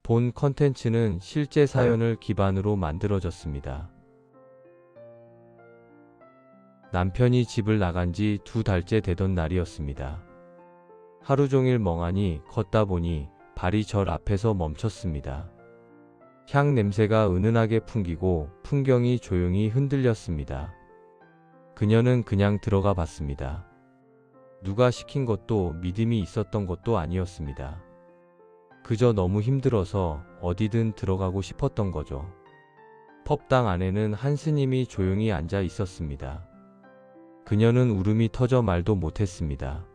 본 컨텐츠는 실제 사연을 기반으로 만들어졌습니다. 남편이 집을 나간 지 2달째 되던 날이었습니다. 하루 종일 멍하니 걷다 보니 발이 절 앞에서 멈췄습니다. 향 냄새가 은은하게 풍기고 풍경이 조용히 흔들렸습니다. 그녀는 그냥 들어가 봤습니다. 누가 시킨 것도 믿음이 있었던 것도 아니었습니다. 그저 너무 힘들어서 어디든 들어가고 싶었던 거죠. 펍당 안에는 한 스님이 조용히 앉아 있었습니다. 그녀는 울음이 터져 말도 못했습니다.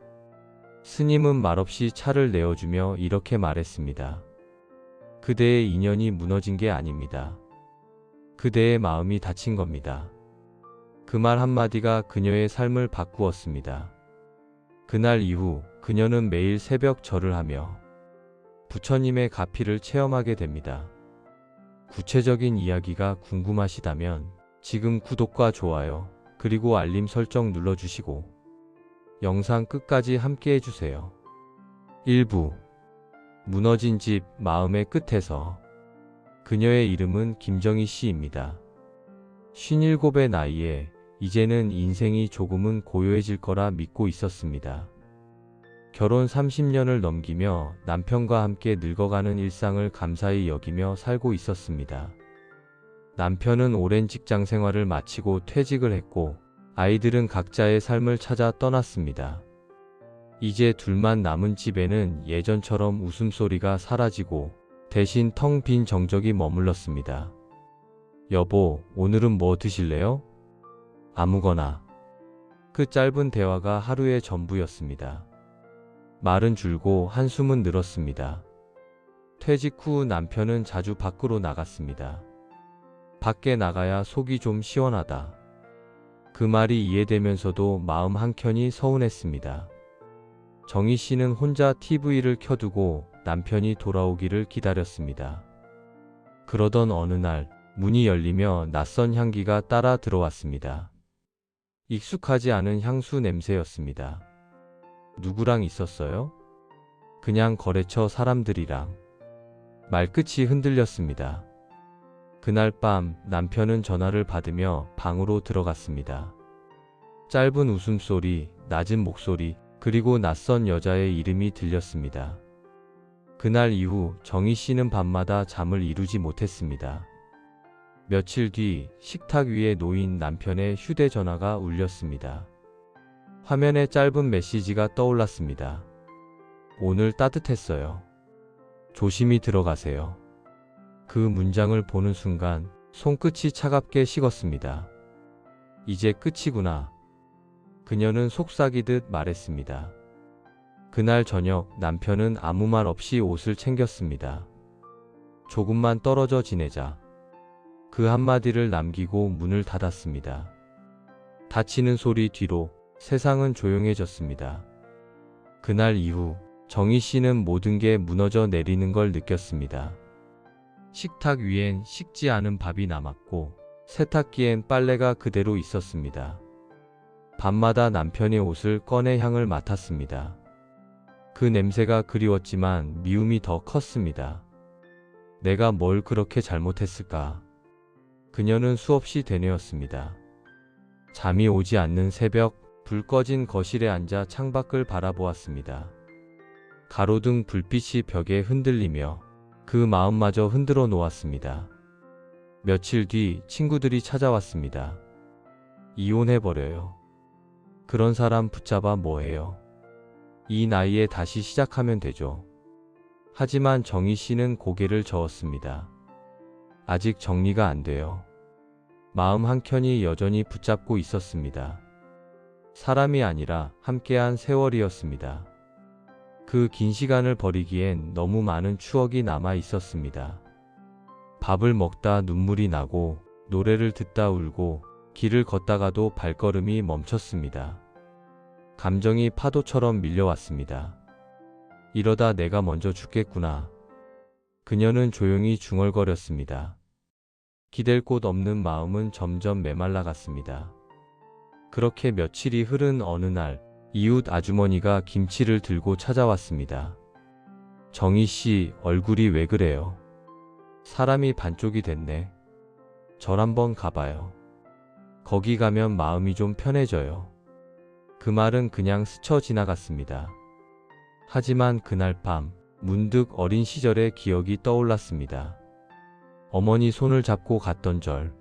스님은 말없이 차를 내어주며 이렇게 말했습니다. 그대의 인연이 무너진 게 아닙니다. 그대의 마음이 다친 겁니다. 그 말 한마디가 그녀의 삶을 바꾸었습니다. 그날 이후 그녀는 매일 새벽 절을 하며 부처님의 가피를 체험하게 됩니다. 구체적인 이야기가 궁금하시다면 지금 구독과 좋아요 그리고 알림 설정 눌러주시고 영상 끝까지 함께 해주세요. 1부 무너진 집 마음의 끝에서. 그녀의 이름은 김정희 씨입니다. 57의 나이에 이제는 인생이 조금은 고요해질 거라 믿고 있었습니다. 결혼 30년을 넘기며 남편과 함께 늙어가는 일상을 감사히 여기며 살고 있었습니다. 남편은 오랜 직장 생활을 마치고 퇴직을 했고 아이들은 각자의 삶을 찾아 떠났습니다. 이제 둘만 남은 집에는 예전처럼 웃음소리가 사라지고 대신 텅 빈 정적이 머물렀습니다. 여보, 오늘은 뭐 드실래요? 아무거나. 그 짧은 대화가 하루의 전부였습니다. 말은 줄고 한숨은 늘었습니다. 퇴직 후 남편은 자주 밖으로 나갔습니다. 밖에 나가야 속이 좀 시원하다. 그 말이 이해되면서도 마음 한켠이 서운했습니다. 정희 씨는 혼자 TV를 켜두고 남편이 돌아오기를 기다렸습니다. 그러던 어느 날 문이 열리며 낯선 향기가 따라 들어왔습니다. 익숙하지 않은 향수 냄새였습니다. 누구랑 있었어요? 그냥 거래처 사람들이랑. 말끝이 흔들렸습니다. 그날 밤 남편은 전화를 받으며 방으로 들어갔습니다. 짧은 웃음소리, 낮은 목소리, 그리고 낯선 여자의 이름이 들렸습니다. 그날 이후 정희 씨는 밤마다 잠을 이루지 못했습니다. 며칠 뒤 식탁 위에 놓인 남편의 휴대전화가 울렸습니다. 화면에 짧은 메시지가 떠올랐습니다. 오늘 따뜻했어요. 조심히 들어가세요. 그 문장을 보는 순간 손끝이 차갑게 식었습니다. 이제 끝이구나. 그녀는 속삭이듯 말했습니다. 그날 저녁 남편은 아무 말 없이 옷을 챙겼습니다. 조금만 떨어져 지내자. 그 한마디를 남기고 문을 닫았습니다. 닫히는 소리 뒤로 세상은 조용해졌습니다. 그날 이후 정희 씨는 모든 게 무너져 내리는 걸 느꼈습니다. 식탁 위엔 식지 않은 밥이 남았고 세탁기엔 빨래가 그대로 있었습니다. 밤마다 남편의 옷을 꺼내 향을 맡았습니다. 그 냄새가 그리웠지만 미움이 더 컸습니다. 내가 뭘 그렇게 잘못했을까? 그녀는 수없이 되뇌었습니다. 잠이 오지 않는 새벽, 불 꺼진 거실에 앉아 창밖을 바라보았습니다. 가로등 불빛이 벽에 흔들리며 그 마음마저 흔들어 놓았습니다. 며칠 뒤 친구들이 찾아왔습니다. 이혼해버려요. 그런 사람 붙잡아 뭐해요? 이 나이에 다시 시작하면 되죠. 하지만 정희 씨는 고개를 저었습니다. 아직 정리가 안 돼요. 마음 한켠이 여전히 붙잡고 있었습니다. 사람이 아니라 함께한 세월이었습니다. 그 긴 시간을 버리기엔 너무 많은 추억이 남아 있었습니다. 밥을 먹다 눈물이 나고 노래를 듣다 울고 길을 걷다가도 발걸음이 멈췄습니다. 감정이 파도처럼 밀려왔습니다. 이러다 내가 먼저 죽겠구나. 그녀는 조용히 중얼거렸습니다. 기댈 곳 없는 마음은 점점 메말라갔습니다. 그렇게 며칠이 흐른 어느 날 이웃 아주머니가 김치를 들고 찾아왔습니다. 정희 씨, 얼굴이 왜 그래요? 사람이 반쪽이 됐네. 절 한번 가봐요. 거기 가면 마음이 좀 편해져요. 그 말은 그냥 스쳐 지나갔습니다. 하지만 그날 밤, 문득 어린 시절의 기억이 떠올랐습니다. 어머니 손을 잡고 갔던 절,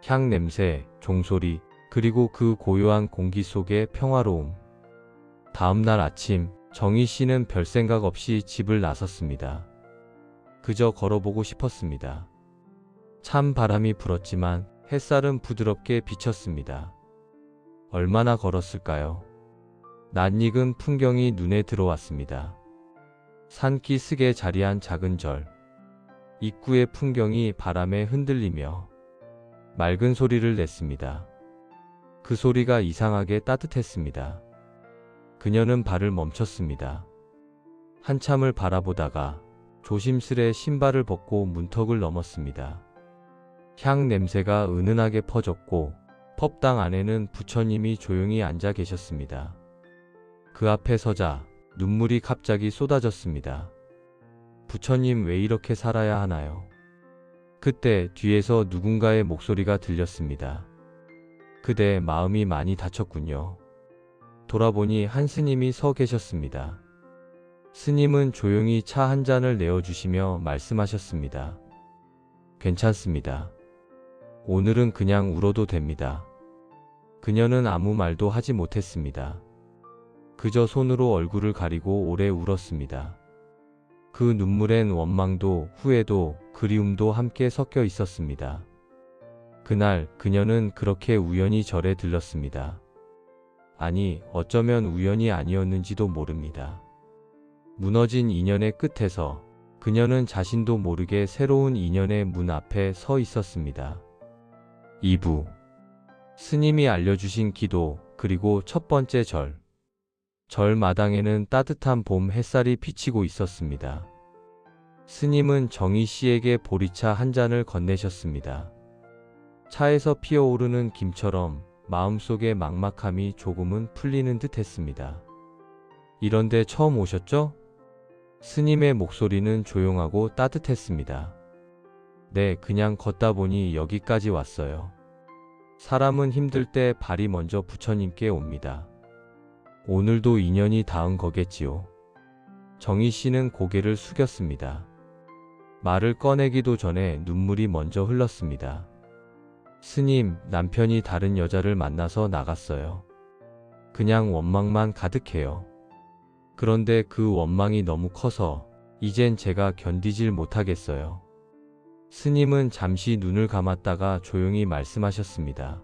향 냄새, 종소리, 그리고 그 고요한 공기 속의 평화로움. 다음 날 아침, 정희 씨는 별 생각 없이 집을 나섰습니다. 그저 걸어보고 싶었습니다. 찬 바람이 불었지만 햇살은 부드럽게 비쳤습니다. 얼마나 걸었을까요? 낯익은 풍경이 눈에 들어왔습니다. 산기슭에 자리한 작은 절, 입구의 풍경이 바람에 흔들리며 맑은 소리를 냈습니다. 그 소리가 이상하게 따뜻했습니다. 그녀는 발을 멈췄습니다. 한참을 바라보다가 조심스레 신발을 벗고 문턱을 넘었습니다. 향 냄새가 은은하게 퍼졌고 펍당 안에는 부처님이 조용히 앉아 계셨습니다. 그 앞에 서자 눈물이 갑자기 쏟아졌습니다. 부처님, 왜 이렇게 살아야 하나요? 그때 뒤에서 누군가의 목소리가 들렸습니다. 그대 마음이 많이 다쳤군요. 돌아보니 한 스님이 서 계셨습니다. 스님은 조용히 차 한 잔을 내어주시며 말씀하셨습니다. 괜찮습니다. 오늘은 그냥 울어도 됩니다. 그녀는 아무 말도 하지 못했습니다. 그저 손으로 얼굴을 가리고 오래 울었습니다. 그 눈물엔 원망도 후회도 그리움도 함께 섞여 있었습니다. 그날 그녀는 그렇게 우연히 절에 들렀습니다. 아니, 어쩌면 우연이 아니었는지도 모릅니다. 무너진 인연의 끝에서 그녀는 자신도 모르게 새로운 인연의 문 앞에 서 있었습니다. 2부 스님이 알려주신 기도, 그리고 첫 번째 절. 절 마당에는 따뜻한 봄 햇살이 비치고 있었습니다. 스님은 정희 씨에게 보리차 한 잔을 건네셨습니다. 차에서 피어오르는 김처럼 마음속의 막막함이 조금은 풀리는 듯 했습니다. 이런데 처음 오셨죠? 스님의 목소리는 조용하고 따뜻했습니다. 네, 그냥 걷다 보니 여기까지 왔어요. 사람은 힘들 때 발이 먼저 부처님께 옵니다. 오늘도 인연이 닿은 거겠지요. 정희 씨는 고개를 숙였습니다. 말을 꺼내기도 전에 눈물이 먼저 흘렀습니다. 스님, 남편이 다른 여자를 만나서 나갔어요. 그냥 원망만 가득해요. 그런데 그 원망이 너무 커서 이젠 제가 견디질 못하겠어요. 스님은 잠시 눈을 감았다가 조용히 말씀하셨습니다.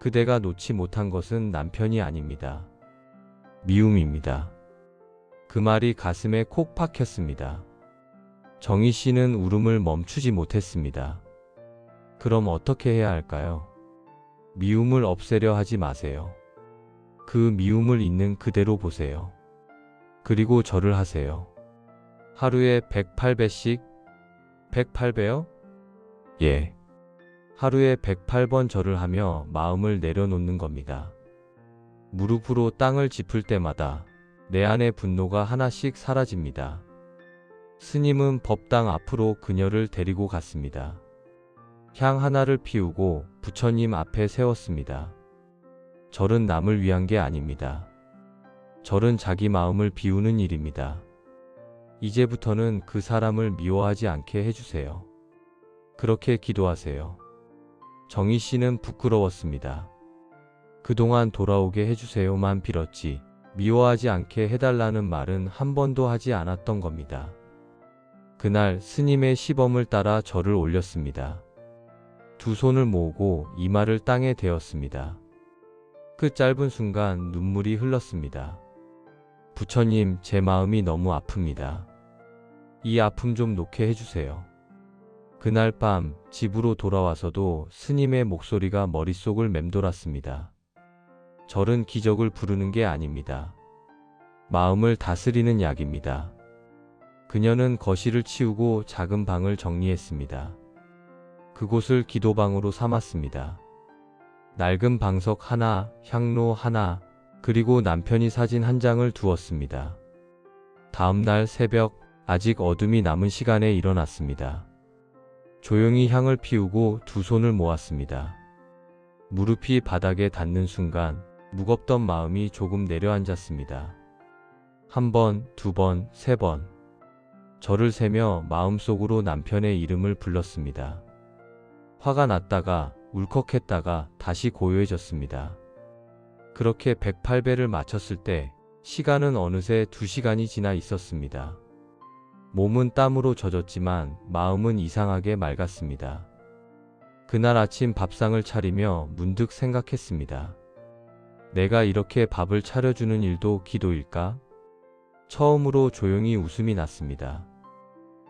그대가 놓지 못한 것은 남편이 아닙니다. 미움입니다. 그 말이 가슴에 콕 박혔습니다. 정희 씨는 울음을 멈추지 못했습니다. 그럼 어떻게 해야 할까요? 미움을 없애려 하지 마세요. 그 미움을 있는 그대로 보세요. 그리고 절을 하세요. 하루에 108배씩? 108배요? 예. 하루에 108번 절을 하며 마음을 내려놓는 겁니다. 무릎으로 땅을 짚을 때마다 내 안의 분노가 하나씩 사라집니다. 스님은 법당 앞으로 그녀를 데리고 갔습니다. 향 하나를 피우고 부처님 앞에 세웠습니다. 절은 남을 위한 게 아닙니다. 절은 자기 마음을 비우는 일입니다. 이제부터는 그 사람을 미워하지 않게 해주세요. 그렇게 기도하세요. 정희 씨는 부끄러웠습니다. 그동안 돌아오게 해주세요만 빌었지 미워하지 않게 해달라는 말은 한 번도 하지 않았던 겁니다. 그날 스님의 시범을 따라 절을 올렸습니다. 두 손을 모으고 이마를 땅에 대었습니다. 그 짧은 순간 눈물이 흘렀습니다. 부처님, 제 마음이 너무 아픕니다. 이 아픔 좀 놓게 해주세요. 그날 밤 집으로 돌아와서도 스님의 목소리가 머릿속을 맴돌았습니다. 절은 기적을 부르는 게 아닙니다. 마음을 다스리는 약입니다. 그녀는 거실을 치우고 작은 방을 정리했습니다. 그곳을 기도방으로 삼았습니다. 낡은 방석 하나, 향로 하나, 그리고 남편이 사진 한 장을 두었습니다. 다음 날 새벽, 아직 어둠이 남은 시간에 일어났습니다. 조용히 향을 피우고 두 손을 모았습니다. 무릎이 바닥에 닿는 순간 무겁던 마음이 조금 내려앉았습니다. 한 번, 두 번, 세 번. 절을 세며 마음속으로 남편의 이름을 불렀습니다. 화가 났다가 울컥했다가 다시 고요해졌습니다. 그렇게 108배를 마쳤을 때 시간은 어느새 2시간이 지나 있었습니다. 몸은 땀으로 젖었지만 마음은 이상하게 맑았습니다. 그날 아침 밥상을 차리며 문득 생각했습니다. 내가 이렇게 밥을 차려주는 일도 기도일까? 처음으로 조용히 웃음이 났습니다.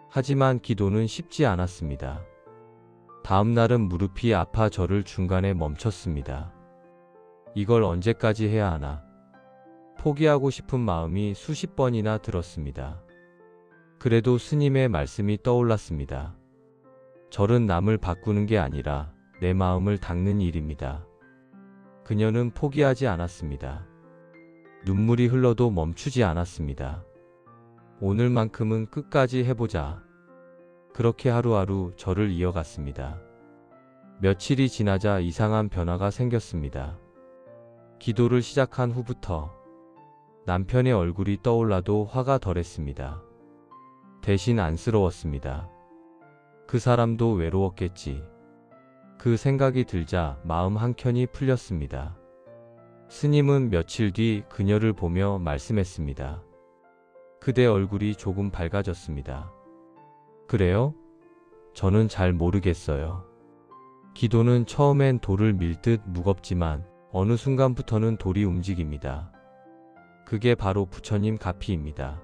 하지만 기도는 쉽지 않았습니다. 다음 날은 무릎이 아파 절을 중간에 멈췄습니다. 이걸 언제까지 해야 하나? 포기하고 싶은 마음이 수십 번이나 들었습니다. 그래도 스님의 말씀이 떠올랐습니다. 절은 남을 바꾸는 게 아니라 내 마음을 닦는 일입니다. 그녀는 포기하지 않았습니다. 눈물이 흘러도 멈추지 않았습니다. 오늘만큼은 끝까지 해보자. 그렇게 하루하루 절을 이어갔습니다. 며칠이 지나자 이상한 변화가 생겼습니다. 기도를 시작한 후부터 남편의 얼굴이 떠올라도 화가 덜했습니다. 대신 안쓰러웠습니다. 그 사람도 외로웠겠지. 그 생각이 들자 마음 한켠이 풀렸습니다. 스님은 며칠 뒤 그녀를 보며 말씀했습니다. 그대 얼굴이 조금 밝아졌습니다. 그래요? 저는 잘 모르겠어요. 기도는 처음엔 돌을 밀듯 무겁지만 어느 순간부터는 돌이 움직입니다. 그게 바로 부처님 가피입니다.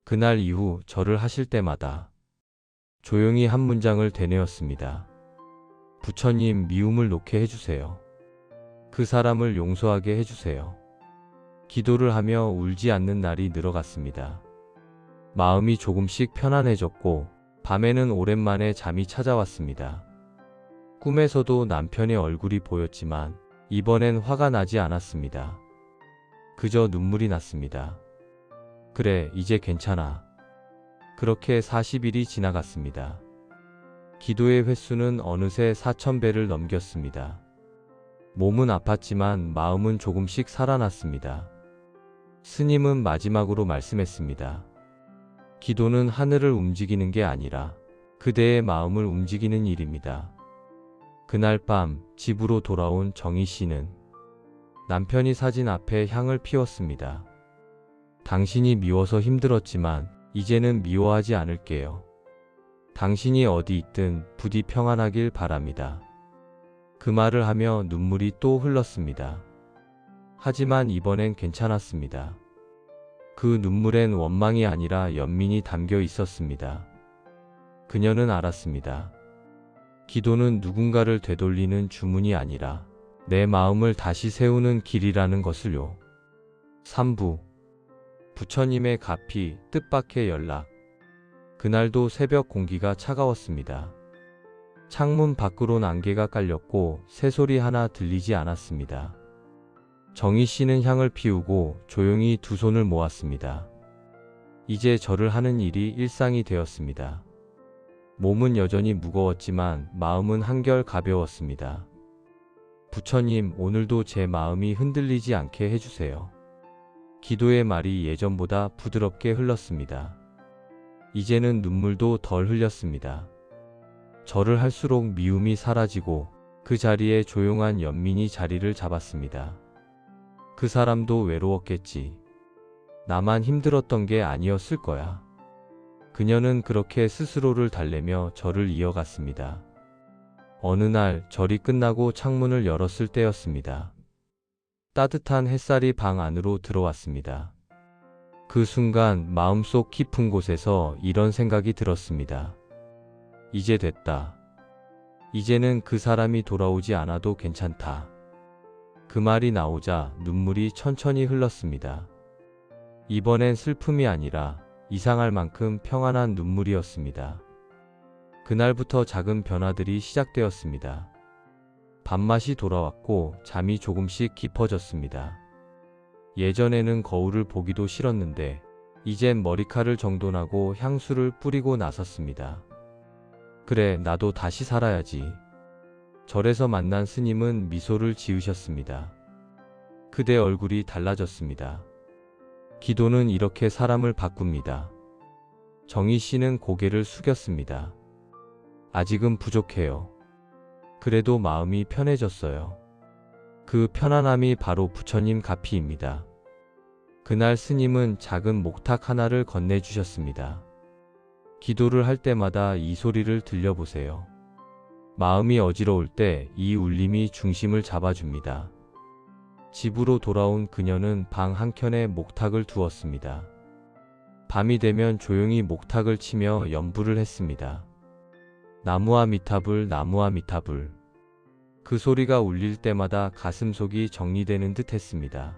그날 이후 절을 하실 때마다 조용히 한 문장을 되뇌었습니다. 부처님, 미움을 놓게 해주세요. 그 사람을 용서하게 해주세요. 기도를 하며 울지 않는 날이 늘어갔습니다. 마음이 조금씩 편안해졌고 밤에는 오랜만에 잠이 찾아왔습니다. 꿈에서도 남편의 얼굴이 보였지만 이번엔 화가 나지 않았습니다. 그저 눈물이 났습니다. 그래, 이제 괜찮아. 그렇게 40일이 지나갔습니다. 기도의 횟수는 어느새 4000배를 넘겼습니다. 몸은 아팠지만 마음은 조금씩 살아났습니다. 스님은 마지막으로 말씀했습니다. 기도는 하늘을 움직이는 게 아니라 그대의 마음을 움직이는 일입니다. 그날 밤 집으로 돌아온 정희 씨는 남편이 사진 앞에 향을 피웠습니다. 당신이 미워서 힘들었지만 이제는 미워하지 않을게요. 당신이 어디 있든 부디 평안하길 바랍니다. 그 말을 하며 눈물이 또 흘렀습니다. 하지만 이번엔 괜찮았습니다. 그 눈물엔 원망이 아니라 연민이 담겨 있었습니다. 그녀는 알았습니다. 기도는 누군가를 되돌리는 주문이 아니라 내 마음을 다시 세우는 길이라는 것을요. 3부 부처님의 가피, 뜻밖의 연락. 그날도 새벽 공기가 차가웠습니다. 창문 밖으론 안개가 깔렸고 새소리 하나 들리지 않았습니다. 정희 씨는 향을 피우고 조용히 두 손을 모았습니다. 이제 절을 하는 일이 일상이 되었습니다. 몸은 여전히 무거웠지만 마음은 한결 가벼웠습니다. 부처님, 오늘도 제 마음이 흔들리지 않게 해주세요. 기도의 말이 예전보다 부드럽게 흘렀습니다. 이제는 눈물도 덜 흘렸습니다. 절을 할수록 미움이 사라지고 그 자리에 조용한 연민이 자리를 잡았습니다. 그 사람도 외로웠겠지. 나만 힘들었던 게 아니었을 거야. 그녀는 그렇게 스스로를 달래며 절을 이어갔습니다. 어느 날 절이 끝나고 창문을 열었을 때였습니다. 따뜻한 햇살이 방 안으로 들어왔습니다. 그 순간 마음속 깊은 곳에서 이런 생각이 들었습니다. 이제 됐다. 이제는 그 사람이 돌아오지 않아도 괜찮다. 그 말이 나오자 눈물이 천천히 흘렀습니다. 이번엔 슬픔이 아니라 이상할 만큼 평안한 눈물이었습니다. 그날부터 작은 변화들이 시작되었습니다. 밥맛이 돌아왔고 잠이 조금씩 깊어졌습니다. 예전에는 거울을 보기도 싫었는데 이젠 머리카락을 정돈하고 향수를 뿌리고 나섰습니다. 그래, 나도 다시 살아야지. 절에서 만난 스님은 미소를 지으셨습니다. 그대 얼굴이 달라졌습니다. 기도는 이렇게 사람을 바꿉니다. 정희 씨는 고개를 숙였습니다. 아직은 부족해요. 그래도 마음이 편해졌어요. 그 편안함이 바로 부처님 가피입니다. 그날 스님은 작은 목탁 하나를 건네주셨습니다. 기도를 할 때마다 이 소리를 들려보세요. 마음이 어지러울 때 이 울림이 중심을 잡아줍니다. 집으로 돌아온 그녀는 방 한켠에 목탁을 두었습니다. 밤이 되면 조용히 목탁을 치며 연부를 했습니다. 나무와 미타불, 나무와 미타불. 그 소리가 울릴 때마다 가슴속이 정리되는 듯 했습니다.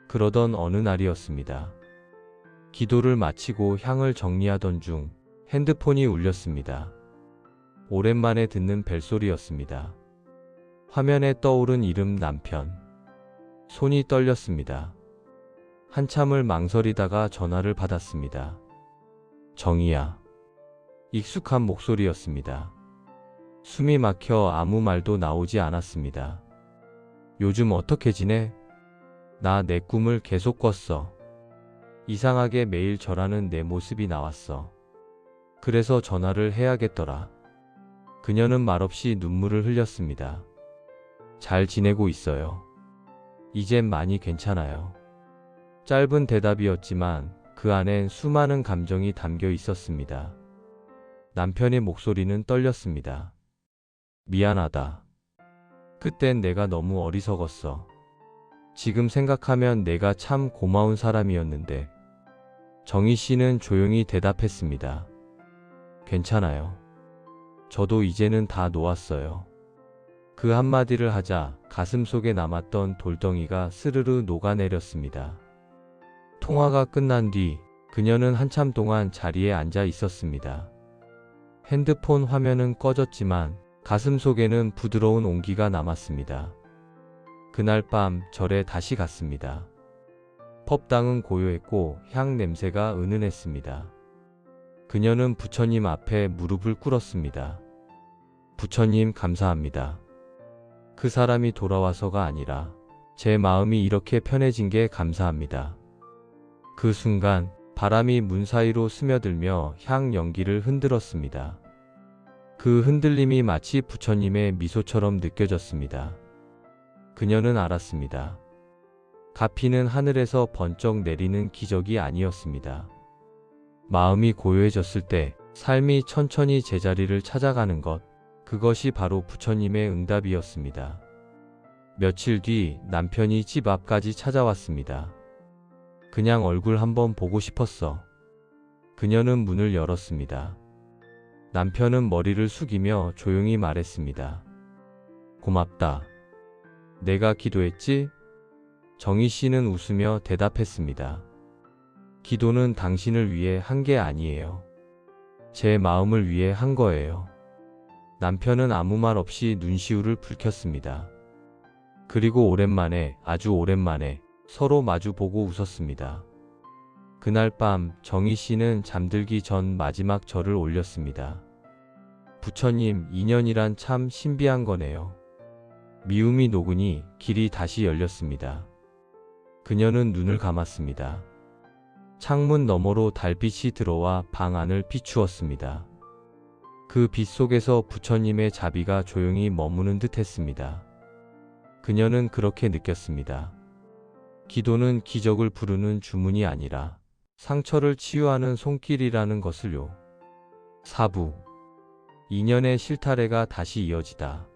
그러던 어느 날이었습니다. 기도를 마치고 향을 정리하던 중 핸드폰이 울렸습니다. 오랜만에 듣는 벨소리였습니다. 화면에 떠오른 이름 남편. 손이 떨렸습니다. 한참을 망설이다가 전화를 받았습니다. 정희야. 익숙한 목소리였습니다. 숨이 막혀 아무 말도 나오지 않았습니다. 요즘 어떻게 지내? 나 내 꿈을 계속 꿨어. 이상하게 매일 절하는 내 모습이 나왔어. 그래서 전화를 해야겠더라. 그녀는 말없이 눈물을 흘렸습니다. 잘 지내고 있어요. 이젠 많이 괜찮아요. 짧은 대답이었지만 그 안엔 수많은 감정이 담겨 있었습니다. 남편의 목소리는 떨렸습니다. 미안하다. 그땐 내가 너무 어리석었어. 지금 생각하면 내가 참 고마운 사람이었는데. 정희 씨는 조용히 대답했습니다. 괜찮아요. 저도 이제는 다 놓았어요. 그 한마디를 하자 가슴속에 남았던 돌덩이가 스르르 녹아내렸습니다. 통화가 끝난 뒤 그녀는 한참 동안 자리에 앉아 있었습니다. 핸드폰 화면은 꺼졌지만 가슴속에는 부드러운 온기가 남았습니다. 그날 밤 절에 다시 갔습니다. 법당은 고요했고 향 냄새가 은은했습니다. 그녀는 부처님 앞에 무릎을 꿇었습니다. 부처님 감사합니다. 그 사람이 돌아와서가 아니라 제 마음이 이렇게 편해진 게 감사합니다. 그 순간 바람이 문 사이로 스며들며 향 연기를 흔들었습니다. 그 흔들림이 마치 부처님의 미소처럼 느껴졌습니다. 그녀는 알았습니다. 가피는 하늘에서 번쩍 내리는 기적이 아니었습니다. 마음이 고요해졌을 때 삶이 천천히 제자리를 찾아가는 것, 그것이 바로 부처님의 응답이었습니다. 며칠 뒤 남편이 집 앞까지 찾아왔습니다. 그냥 얼굴 한번 보고 싶었어. 그녀는 문을 열었습니다. 남편은 머리를 숙이며 조용히 말했습니다. 고맙다. 내가 기도했지? 정희 씨는 웃으며 대답했습니다. 기도는 당신을 위해 한 게 아니에요. 제 마음을 위해 한 거예요. 남편은 아무 말 없이 눈시울을 붉혔습니다. 그리고 오랜만에, 아주 오랜만에 서로 마주보고 웃었습니다. 그날 밤 정희 씨는 잠들기 전 마지막 절을 올렸습니다. 부처님, 인연이란 참 신비한 거네요. 미움이 녹으니 길이 다시 열렸습니다. 그녀는 눈을 감았습니다. 창문 너머로 달빛이 들어와 방 안을 비추었습니다. 그 빛 속에서 부처님의 자비가 조용히 머무는 듯 했습니다. 그녀는 그렇게 느꼈습니다. 기도는 기적을 부르는 주문이 아니라 상처를 치유하는 손길이라는 것을요. 4부. 인연의 실타래가 다시 이어지다.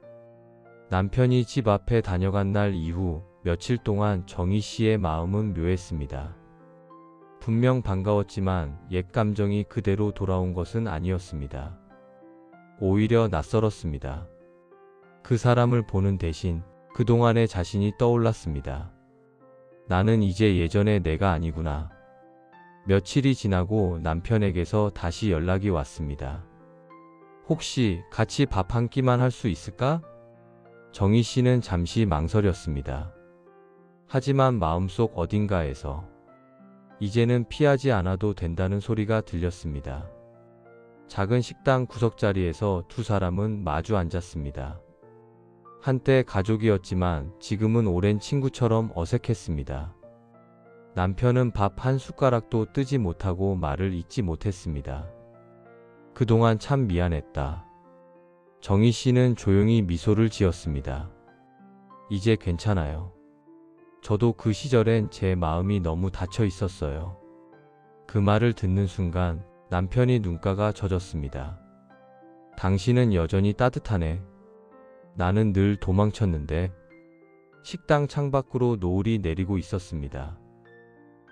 남편이 집 앞에 다녀간 날 이후 며칠 동안 정희 씨의 마음은 묘했습니다. 분명 반가웠지만 옛 감정이 그대로 돌아온 것은 아니었습니다. 오히려 낯설었습니다. 그 사람을 보는 대신 그동안의 자신이 떠올랐습니다. 나는 이제 예전의 내가 아니구나. 며칠이 지나고 남편에게서 다시 연락이 왔습니다. 혹시 같이 밥 한 끼만 할 수 있을까? 정희 씨는 잠시 망설였습니다. 하지만 마음속 어딘가에서 이제는 피하지 않아도 된다는 소리가 들렸습니다. 작은 식당 구석자리에서 두 사람은 마주 앉았습니다. 한때 가족이었지만 지금은 오랜 친구처럼 어색했습니다. 남편은 밥 한 숟가락도 뜨지 못하고 말을 잇지 못했습니다. 그동안 참 미안했다. 정희 씨는 조용히 미소를 지었습니다. 이제 괜찮아요. 저도 그 시절엔 제 마음이 너무 닫혀 있었어요. 그 말을 듣는 순간 남편이 눈가가 젖었습니다. 당신은 여전히 따뜻하네. 나는 늘 도망쳤는데. 식당 창밖으로 노을이 내리고 있었습니다.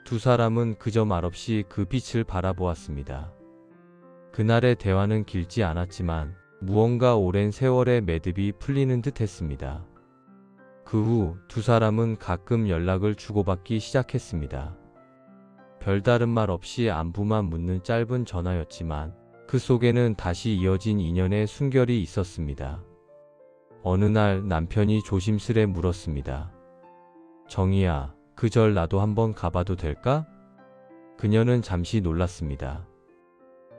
두 사람은 그저 말없이 그 빛을 바라보았습니다. 그날의 대화는 길지 않았지만 무언가 오랜 세월의 매듭이 풀리는 듯 했습니다. 그 후 두 사람은 가끔 연락을 주고받기 시작했습니다. 별다른 말 없이 안부만 묻는 짧은 전화였지만 그 속에는 다시 이어진 인연의 순결이 있었습니다. 어느 날 남편이 조심스레 물었습니다. 정희야, 그 절 나도 한번 가봐도 될까? 그녀는 잠시 놀랐습니다.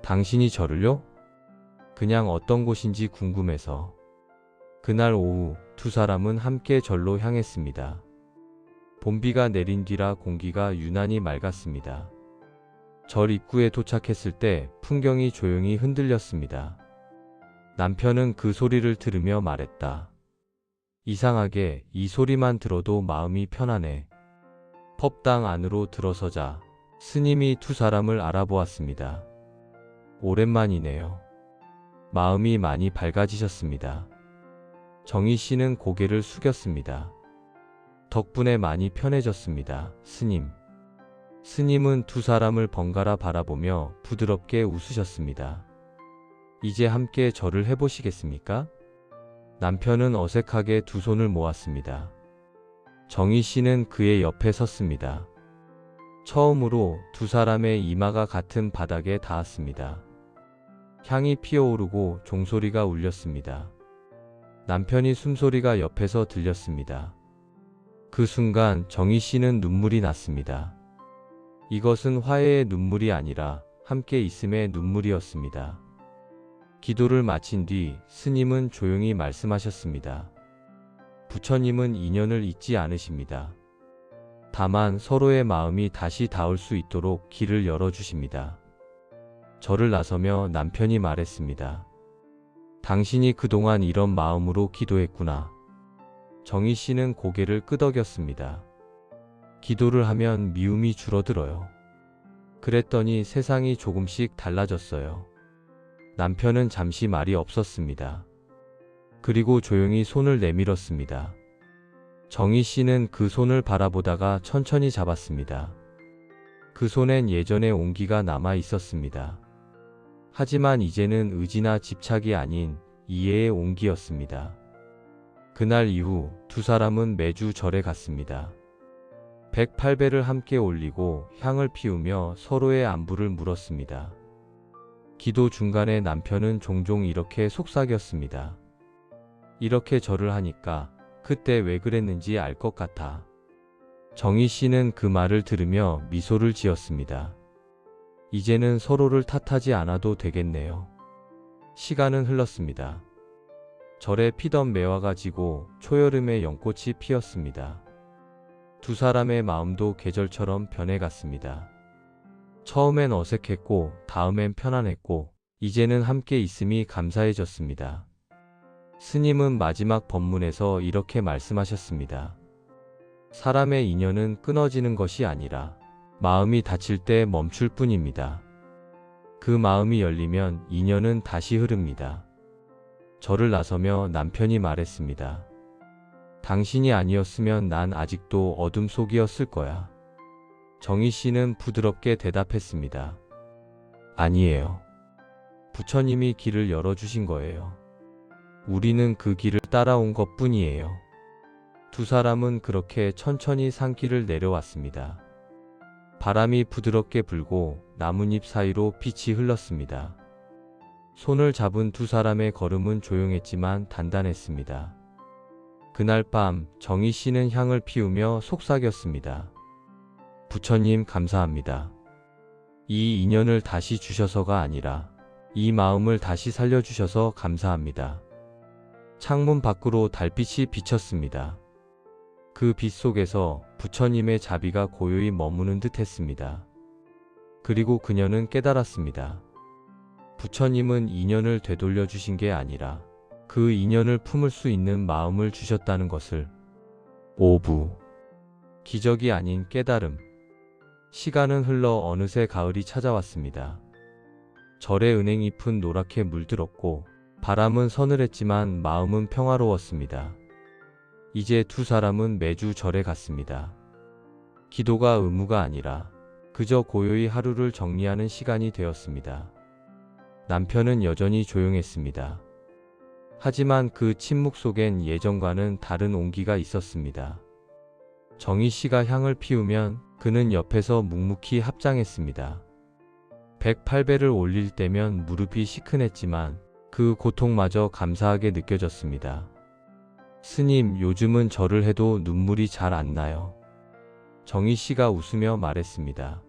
당신이 절을요? 그냥 어떤 곳인지 궁금해서. 그날 오후 두 사람은 함께 절로 향했습니다. 봄비가 내린 뒤라 공기가 유난히 맑았습니다. 절 입구에 도착했을 때 풍경이 조용히 흔들렸습니다. 남편은 그 소리를 들으며 말했다. 이상하게 이 소리만 들어도 마음이 편하네. 법당 안으로 들어서자 스님이 두 사람을 알아보았습니다. 오랜만이네요. 마음이 많이 밝아지셨습니다. 정희 씨는 고개를 숙였습니다. 덕분에 많이 편해졌습니다, 스님. 스님은 두 사람을 번갈아 바라보며 부드럽게 웃으셨습니다. 이제 함께 절을 해보시겠습니까? 남편은 어색하게 두 손을 모았습니다. 정희 씨는 그의 옆에 섰습니다. 처음으로 두 사람의 이마가 같은 바닥에 닿았습니다. 향이 피어오르고 종소리가 울렸습니다. 남편이 숨소리가 옆에서 들렸습니다. 그 순간 정희 씨는 눈물이 났습니다. 이것은 화해의 눈물이 아니라 함께 있음의 눈물이었습니다. 기도를 마친 뒤 스님은 조용히 말씀하셨습니다. 부처님은 인연을 잊지 않으십니다. 다만 서로의 마음이 다시 닿을 수 있도록 길을 열어주십니다. 절을 나서며 남편이 말했습니다. 당신이 그동안 이런 마음으로 기도했구나. 정희 씨는 고개를 끄덕였습니다. 기도를 하면 미움이 줄어들어요. 그랬더니 세상이 조금씩 달라졌어요. 남편은 잠시 말이 없었습니다. 그리고 조용히 손을 내밀었습니다. 정희 씨는 그 손을 바라보다가 천천히 잡았습니다. 그 손엔 예전의 온기가 남아 있었습니다. 하지만 이제는 의지나 집착이 아닌 이해의 온기였습니다. 그날 이후 두 사람은 매주 절에 갔습니다. 108배를 함께 올리고 향을 피우며 서로의 안부를 물었습니다. 기도 중간에 남편은 종종 이렇게 속삭였습니다. 이렇게 절을 하니까 그때 왜 그랬는지 알 것 같아. 정희 씨는 그 말을 들으며 미소를 지었습니다. 이제는 서로를 탓하지 않아도 되겠네요. 시간은 흘렀습니다. 절에 피던 매화가 지고 초여름에 연꽃이 피었습니다. 두 사람의 마음도 계절처럼 변해갔습니다. 처음엔 어색했고 다음엔 편안했고 이제는 함께 있음이 감사해졌습니다. 스님은 마지막 법문에서 이렇게 말씀하셨습니다. 사람의 인연은 끊어지는 것이 아니라 마음이 닫힐 때 멈출 뿐입니다. 그 마음이 열리면 인연은 다시 흐릅니다. 절을 나서며 남편이 말했습니다. 당신이 아니었으면 난 아직도 어둠 속이었을 거야. 정희 씨는 부드럽게 대답했습니다. 아니에요. 부처님이 길을 열어주신 거예요. 우리는 그 길을 따라온 것 뿐이에요. 두 사람은 그렇게 천천히 산길을 내려왔습니다. 바람이 부드럽게 불고 나뭇잎 사이로 빛이 흘렀습니다. 손을 잡은 두 사람의 걸음은 조용했지만 단단했습니다. 그날 밤 정희 씨는 향을 피우며 속삭였습니다. 부처님 감사합니다. 이 인연을 다시 주셔서가 아니라 이 마음을 다시 살려주셔서 감사합니다. 창문 밖으로 달빛이 비쳤습니다. 그 빛 속에서 부처님의 자비가 고요히 머무는 듯 했습니다. 그리고 그녀는 깨달았습니다. 부처님은 인연을 되돌려 주신 게 아니라 그 인연을 품을 수 있는 마음을 주셨다는 것을. 오부. 기적이 아닌 깨달음. 시간은 흘러 어느새 가을이 찾아왔습니다. 절의 은행잎은 노랗게 물들었고 바람은 서늘했지만 마음은 평화로웠습니다. 이제 두 사람은 매주 절에 갔습니다. 기도가 의무가 아니라 그저 고요히 하루를 정리하는 시간이 되었습니다. 남편은 여전히 조용했습니다. 하지만 그 침묵 속엔 예전과는 다른 온기가 있었습니다. 정희 씨가 향을 피우면 그는 옆에서 묵묵히 합장했습니다. 108배를 올릴 때면 무릎이 시큰했지만 그 고통마저 감사하게 느껴졌습니다. 스님, 요즘은 절을 해도 눈물이 잘 안 나요. 정희 씨가 웃으며 말했습니다.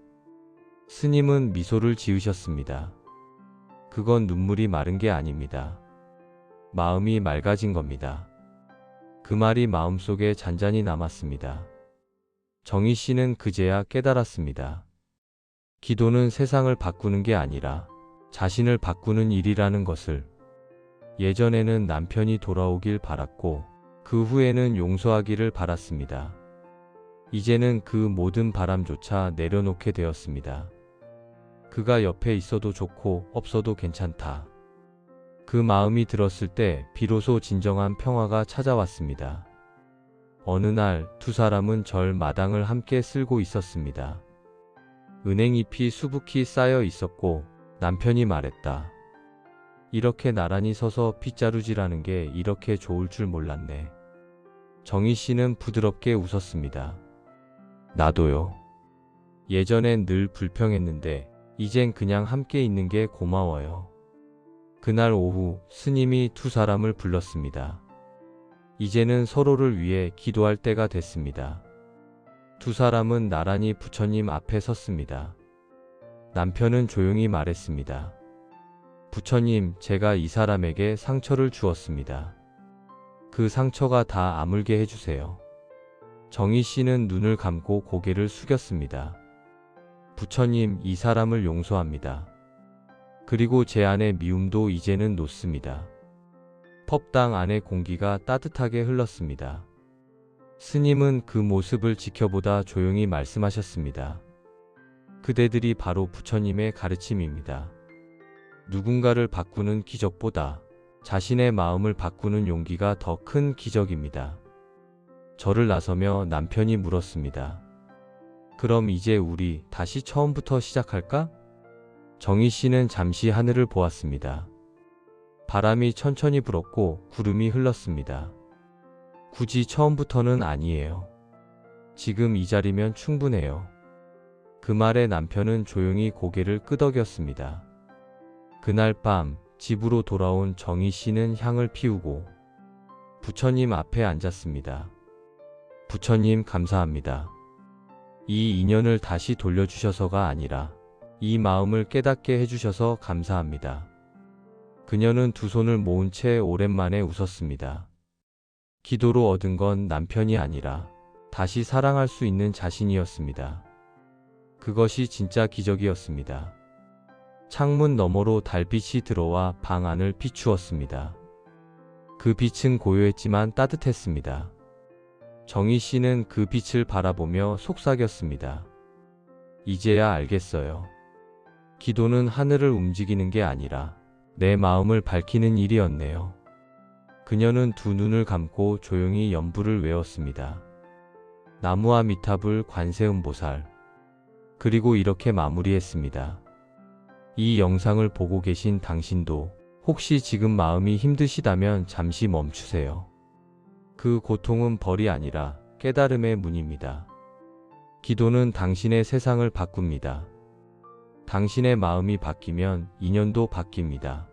스님은 미소를 지으셨습니다. 그건 눈물이 마른 게 아닙니다. 마음이 맑아진 겁니다. 그 말이 마음속에 잔잔히 남았습니다. 정희 씨는 그제야 깨달았습니다. 기도는 세상을 바꾸는 게 아니라 자신을 바꾸는 일이라는 것을. 예전에는 남편이 돌아오길 바랐고 그 후에는 용서하기를 바랐습니다. 이제는 그 모든 바람조차 내려놓게 되었습니다. 그가 옆에 있어도 좋고 없어도 괜찮다. 그 마음이 들었을 때 비로소 진정한 평화가 찾아왔습니다. 어느 날 두 사람은 절 마당을 함께 쓸고 있었습니다. 은행잎이 수북히 쌓여 있었고 남편이 말했다. 이렇게 나란히 서서 빗자루질하는 게 이렇게 좋을 줄 몰랐네. 정희 씨는 부드럽게 웃었습니다. 나도요. 예전엔 늘 불평했는데 이젠 그냥 함께 있는 게 고마워요. 그날 오후 스님이 두 사람을 불렀습니다. 이제는 서로를 위해 기도할 때가 됐습니다. 두 사람은 나란히 부처님 앞에 섰습니다. 남편은 조용히 말했습니다. 부처님, 제가 이 사람에게 상처를 주었습니다. 그 상처가 다 아물게 해주세요. 정희 씨는 눈을 감고 고개를 숙였습니다. 부처님, 이 사람을 용서합니다. 그리고 제 안의 미움도 이제는 놓습니다. 법당 안의 공기가 따뜻하게 흘렀습니다. 스님은 그 모습을 지켜보다 조용히 말씀하셨습니다. 그대들이 바로 부처님의 가르침입니다. 누군가를 바꾸는 기적보다 자신의 마음을 바꾸는 용기가 더 큰 기적입니다. 절을 나서며 남편이 물었습니다. 그럼 이제 우리 다시 처음부터 시작할까? 정희 씨는 잠시 하늘을 보았습니다. 바람이 천천히 불었고 구름이 흘렀습니다. 굳이 처음부터는 아니에요. 지금 이 자리면 충분해요. 그 말에 남편은 조용히 고개를 끄덕였습니다. 그날 밤 집으로 돌아온 정희 씨는 향을 피우고 부처님 앞에 앉았습니다. 부처님 감사합니다. 이 인연을 다시 돌려주셔서가 아니라 이 마음을 깨닫게 해주셔서 감사합니다. 그녀는 두 손을 모은 채 오랜만에 웃었습니다. 기도로 얻은 건 남편이 아니라 다시 사랑할 수 있는 자신이었습니다. 그것이 진짜 기적이었습니다. 창문 너머로 달빛이 들어와 방 안을 비추었습니다. 그 빛은 고요했지만 따뜻했습니다. 정희 씨는 그 빛을 바라보며 속삭였습니다. 이제야 알겠어요. 기도는 하늘을 움직이는 게 아니라 내 마음을 밝히는 일이었네요. 그녀는 두 눈을 감고 조용히 연부를 외웠습니다. 나무와 미타불 관세음보살. 그리고 이렇게 마무리했습니다. 이 영상을 보고 계신 당신도 혹시 지금 마음이 힘드시다면 잠시 멈추세요. 그 고통은 벌이 아니라 깨달음의 문입니다. 기도는 당신의 세상을 바꿉니다. 당신의 마음이 바뀌면 인연도 바뀝니다.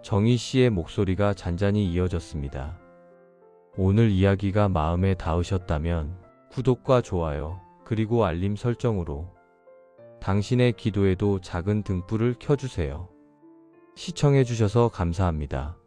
정희 씨의 목소리가 잔잔히 이어졌습니다. 오늘 이야기가 마음에 닿으셨다면 구독과 좋아요, 그리고 알림 설정으로 당신의 기도에도 작은 등불을 켜주세요. 시청해주셔서 감사합니다.